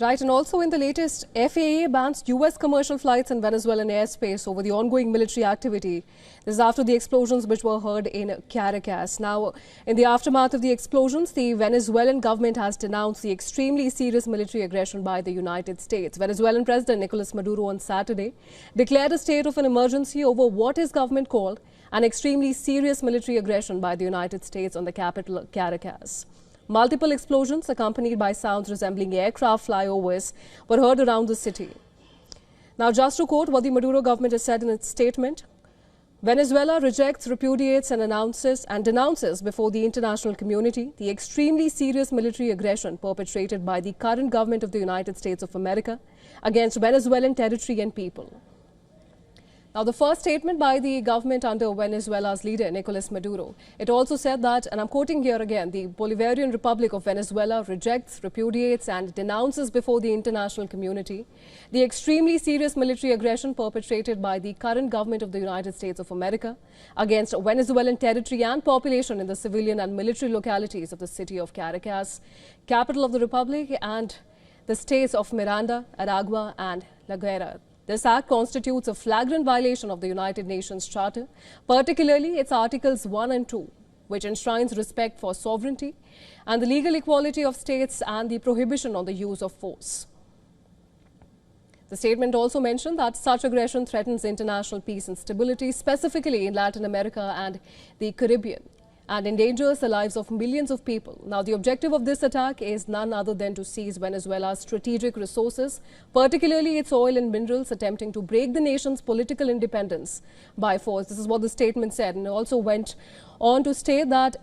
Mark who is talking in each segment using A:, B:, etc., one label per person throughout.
A: Right, and also in the latest, FAA bans U.S. commercial flights in Venezuelan airspace over the ongoing military activity. This is after the explosions which were heard in Caracas. Now, in the aftermath of the explosions, the Venezuelan government has denounced the extremely serious military aggression by the United States. Venezuelan President Nicolás Maduro on Saturday declared a state of an emergency over what his government called an extremely serious military aggression by the United States on the capital, Caracas. Multiple explosions accompanied by sounds resembling aircraft flyovers were heard around the city. Now, just to quote what the Maduro government has said in its statement, Venezuela rejects, repudiates and denounces before the international community the extremely serious military aggression perpetrated by the current government of the United States of America against Venezuelan territory and people. Now, the first statement by the government under Venezuela's leader, Nicolás Maduro, it also said that, and I'm quoting here again, the Bolivarian Republic of Venezuela rejects, repudiates and denounces before the international community the extremely serious military aggression perpetrated by the current government of the United States of America against Venezuelan territory and population in the civilian and military localities of the city of Caracas, capital of the Republic, and the states of Miranda, Aragua and La Guaira. This act constitutes a flagrant violation of the United Nations Charter, particularly its Articles 1 and 2, which enshrines respect for sovereignty and the legal equality of states and the prohibition on the use of force. The statement also mentioned that such aggression threatens international peace and stability, specifically in Latin America and the Caribbean, and endangers the lives of millions of people. Now, the objective of this attack is none other than to seize Venezuela's strategic resources, particularly its oil and minerals, attempting to break the nation's political independence by force. This is what the statement said, and it also went on to state that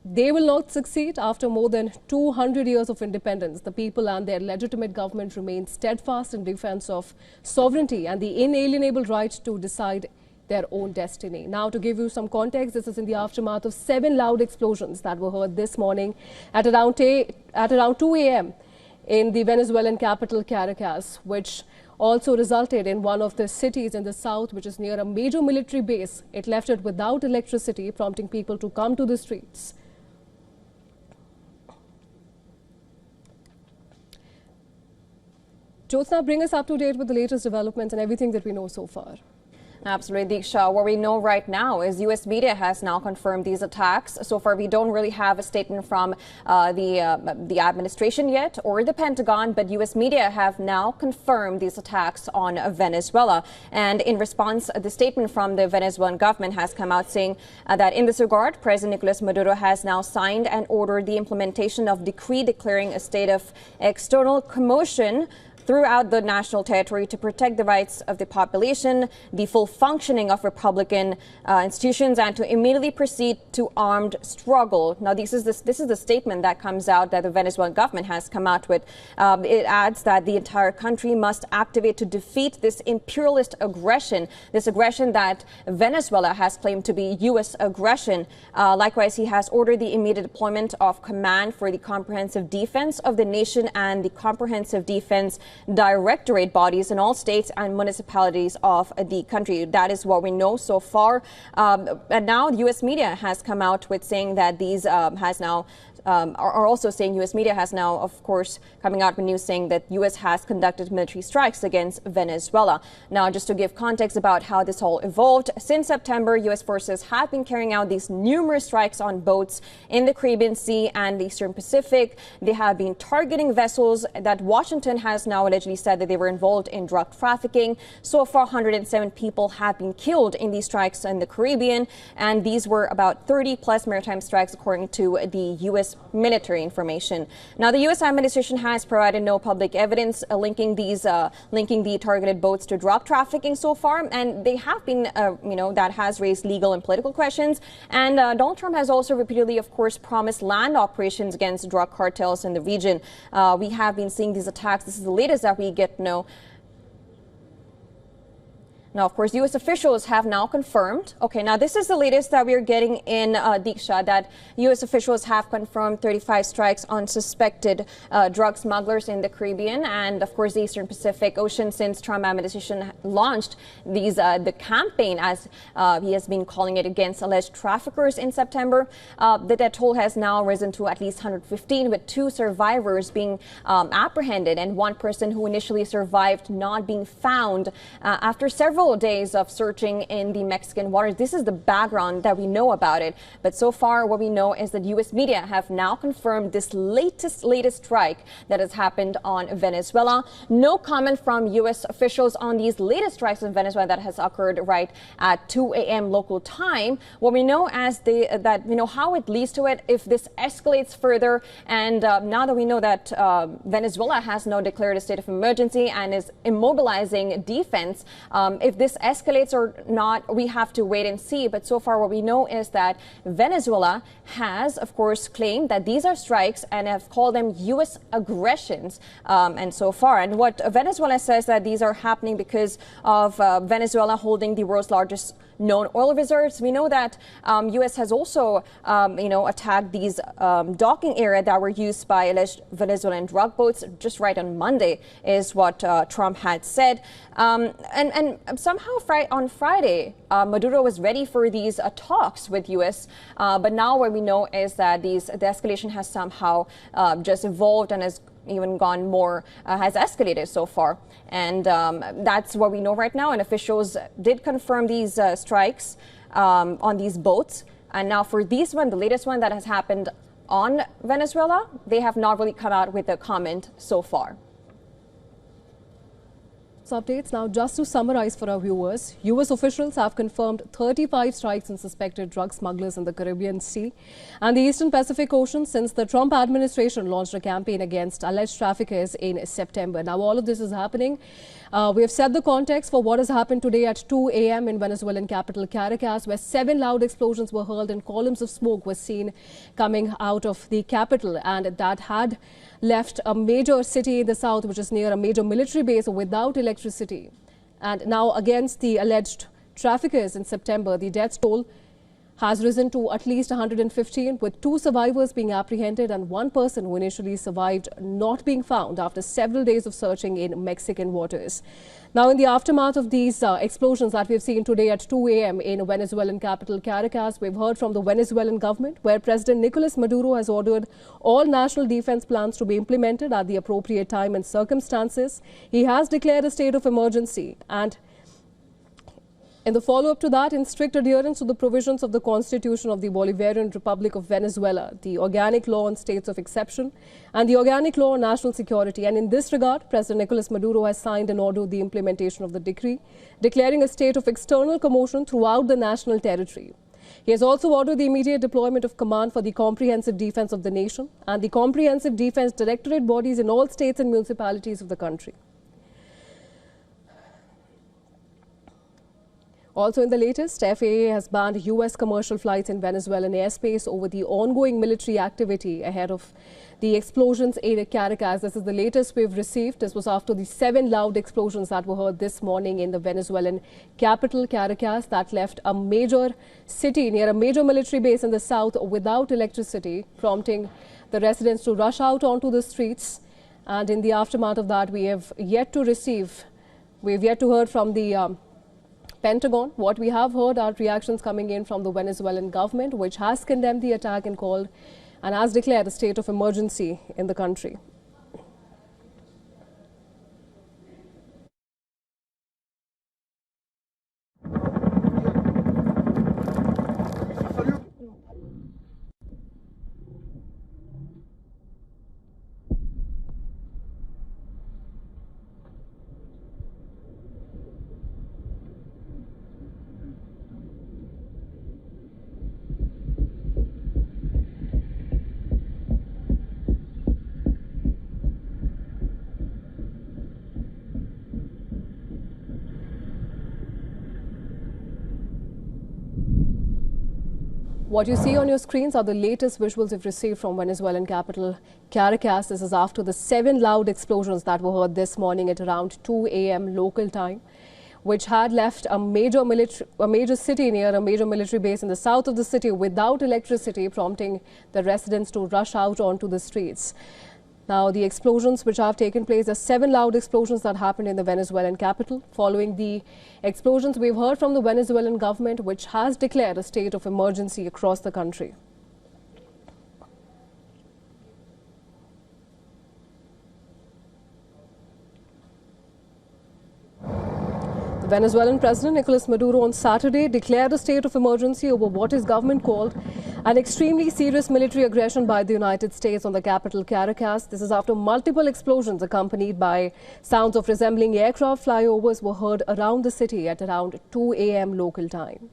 A: they will not succeed after more than 200 years of independence. The people and their legitimate government remain steadfast in defense of sovereignty and the inalienable right to decide their own destiny. Now, to give you some context, this is in the aftermath of 7 loud explosions that were heard this morning at around 2 a.m. in the Venezuelan capital, Caracas, which also resulted in one of the cities in the south, which is near a major military base. It left it without electricity, prompting people to come to the streets. Jyotsna, bring us up to date with the latest developments and everything that we know so far.
B: Absolutely, Diksha. What we know right now is U.S. media has now confirmed these attacks. So far, we don't really have a statement from the administration yet or the Pentagon, but U.S. media have now confirmed these attacks on Venezuela. And in response, the statement from the Venezuelan government has come out saying that in this regard, President Nicolás Maduro has now signed and ordered the implementation of decree declaring a state of external commotion throughout the national territory to protect the rights of the population, the full functioning of Republican institutions, and to immediately proceed to armed struggle. Now, this is the statement that comes out that the Venezuelan government has come out with. It adds that the entire country must activate to defeat this imperialist aggression, this aggression that Venezuela has claimed to be U.S. aggression. Likewise, he has ordered the immediate deployment of command for the comprehensive defense of the nation and the comprehensive defense directorate bodies in all states and municipalities of the country. That is what we know so far. And now U.S. media has come out with saying that these are also saying U.S. media has now, of course, coming out with news saying that U.S. has conducted military strikes against Venezuela. Now, just to give context about how this all evolved, since September, U.S. forces have been carrying out these numerous strikes on boats in the Caribbean Sea and the Eastern Pacific. They have been targeting vessels that Washington has now allegedly said that they were involved in drug trafficking. So far, 107 people have been killed in these strikes in the Caribbean, and these were about 30 plus maritime strikes according to the U.S. military information. Now, the U.S. administration has provided no public evidence linking the targeted boats to drug trafficking so far, and they have been, that has raised legal and political questions. And Donald Trump has also repeatedly, of course, promised land operations against drug cartels in the region. We have been seeing these attacks. This is the latest that we get to know. Now, of course, U.S. officials have now confirmed. Okay, now this is the latest that we're getting in Diksha, that U.S. officials have confirmed 35 strikes on suspected drug smugglers in the Caribbean and, of course, the Eastern Pacific Ocean since Trump administration launched the campaign, as he has been calling it, against alleged traffickers in September. The death toll has now risen to at least 115, with 2 survivors being apprehended and 1 person who initially survived not being found after several days of searching in the Mexican waters. This is the background that we know about it. But so far, what we know is that U.S. media have now confirmed this latest strike that has happened on Venezuela. No comment from U.S. officials on these latest strikes in Venezuela that has occurred right at 2 a.m. local time. What we know as how it leads to it, if this escalates further, and now that we know that Venezuela has now declared a state of emergency and is immobilizing defense, if this escalates or not, we have to wait and see. But so far, what we know is that Venezuela has, of course, claimed that these are strikes and have called them U.S. aggressions. And so far, and what Venezuela says that these are happening because of Venezuela holding the world's largest known oil reserves. We know that U.S. has also, attacked these docking area that were used by alleged Venezuelan drug boats just right on Monday, is what Trump had said. And somehow on Friday, Maduro was ready for these talks with U.S. But now what we know is that the escalation has somehow just evolved and has even gone more, has escalated so far. And that's what we know right now. And officials did confirm these strikes on these boats. And now for this one, the latest one that has happened on Venezuela, they have not really come out with a comment so far.
A: Updates now. Just to summarize for our viewers, U.S. officials have confirmed 35 strikes on suspected drug smugglers in the Caribbean Sea and the Eastern Pacific Ocean since the Trump administration launched a campaign against alleged traffickers in September. Now, all of this is happening. We have set the context for what has happened today at 2 a.m. in Venezuelan capital Caracas, where 7 loud explosions were heard and columns of smoke were seen coming out of the capital, and that had left a major city in the south, which is near a major military base, without electricity. And now, against the alleged traffickers in September, the death toll has risen to at least 115, with 2 survivors being apprehended and 1 person who initially survived not being found after several days of searching in Mexican waters. Now, in the aftermath of these explosions that we've seen today at 2 a.m. in Venezuelan capital Caracas, we've heard from the Venezuelan government, where President Nicolás Maduro has ordered all national defense plans to be implemented at the appropriate time and circumstances. He has declared a state of emergency, and in the follow-up to that, in strict adherence to the provisions of the Constitution of the Bolivarian Republic of Venezuela, the Organic Law on States of Exception, and the Organic Law on National Security. And in this regard, President Nicolás Maduro has signed and ordered the implementation of the decree, declaring a state of external commotion throughout the national territory. He has also ordered the immediate deployment of command for the comprehensive defense of the nation and the comprehensive defense directorate bodies in all states and municipalities of the country. Also in the latest, FAA has banned U.S. commercial flights in Venezuelan airspace over the ongoing military activity ahead of the explosions in Caracas. This is the latest we've received. This was after the 7 loud explosions that were heard this morning in the Venezuelan capital, Caracas, that left a major city near a major military base in the south without electricity, prompting the residents to rush out onto the streets. And in the aftermath of that, we've yet to hear from the Pentagon. What we have heard are reactions coming in from the Venezuelan government, which has condemned the attack and has declared a state of emergency in the country. What you see on your screens are the latest visuals we've received from Venezuelan capital Caracas. This is after the 7 loud explosions that were heard this morning at around 2 a.m. local time, which had left a major city near a major military base in the south of the city without electricity, prompting the residents to rush out onto the streets. Now, the explosions which have taken place, the 7 loud explosions that happened in the Venezuelan capital. Following the explosions, we've heard from the Venezuelan government, which has declared a state of emergency across the country. The Venezuelan President Nicolás Maduro on Saturday declared a state of emergency over what his government called an extremely serious military aggression by the United States on the capital Caracas. This is after multiple explosions accompanied by sounds of resembling aircraft flyovers were heard around the city at around 2 a.m. local time.